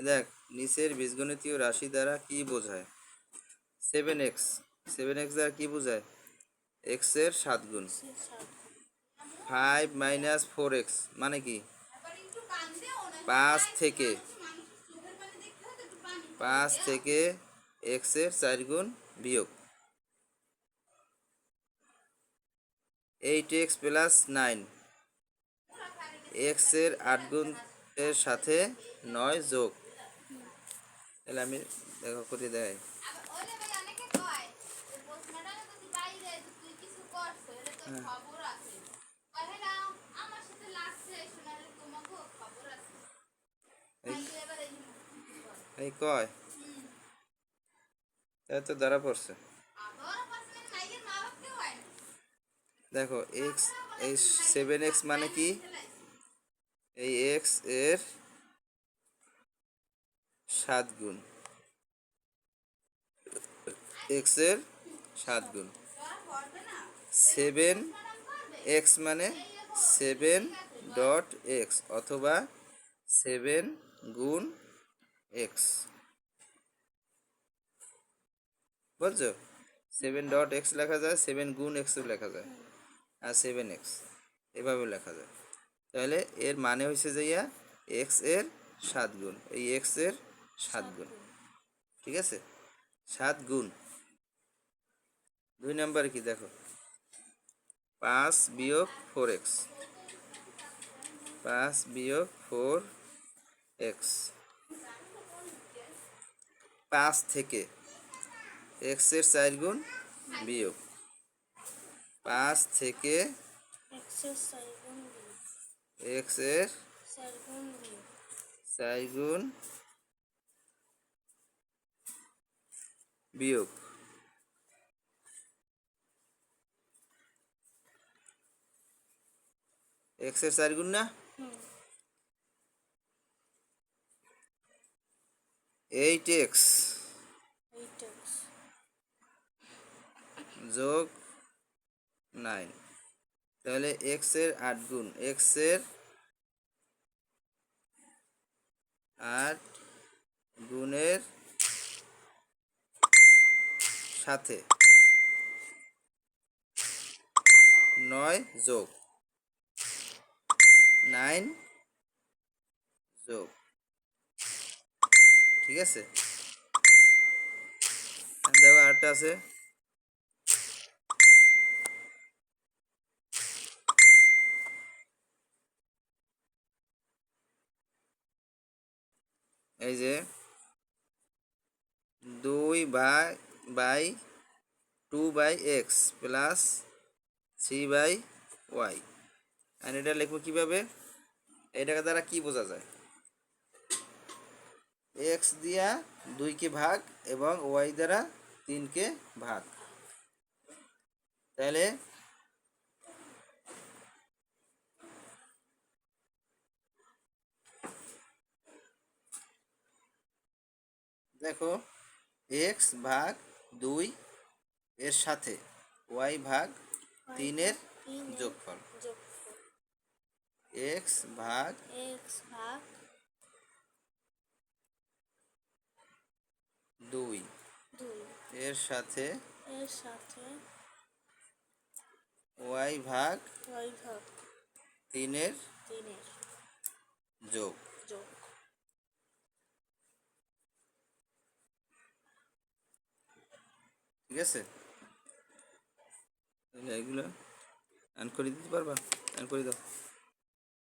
দেখ, নিচের বীজগণিতীয় রাশি দ্বারা কি বোঝায়? 7x, 7x দ্বারা কি বোঝায়? এক্স এর 7 গুণ। 5 - 4x মানে কি? 5 থেকে এক্স এর 4 গুণ বিয়োগ 8x + 9, এক্স এর 8 গুণ এর সাথে 9 যোগ। তাহলে আমি দেখো করে দেয়। এই কয় তো ধরা পড়ছে। দেখো এক্স, এই 7x মানে কি? এই এক্স এর 7 গুণ, এক্স এর 7 গুণ। 7x মানে 7.x অথবা 7 গুণ x, বুঝছো? 7.x লেখা যায়, 7 গুণ x লেখা যায়, আর 7x এভাবে লেখা যায়। তাহলে এর মানে হয়েছে যে এক্স এর 7 গুণ, এই এক্স এর 7 গুণ, ঠিক আছে? 7 গুণ। 2 নম্বর কি দেখো, 5 - 4x, 5 - 4x। 5 থেকে এক্স এর 4 গুণ বিয়োগ 5 থেকে এক্স এর 4 গুণ বিয়োগ এক্স এর 4 গুণ না, 8x যোগ 9। তাহলে এক্স এর 8 গুণ, এক্স এর 8 গুণের সাথে 9 যোগ 9 যোগ, ঠিক আছে? দেখো আরেকটা আছে, এই যে 2/2x প্লাস 3/y। আর এটা লিখবো কিভাবে? এটাকে দ্বারা কি বোঝা যায়? এক্স দিয়া 2কে ভাগ এবং ওয়াই দ্বারা 3কে ভাগ। তাহলে দেখো এক্স ভাগ 2 এর সাথে ওয়াই ভাগ 3 এর যোগফল, এক্স ভাগ 2 এর সাথে ওয়াই ভাগ 3 এর যোগ। ঠিক আছে? এগুলো অ্যাড করে দিতে পারবা? অ্যাড করে দাও।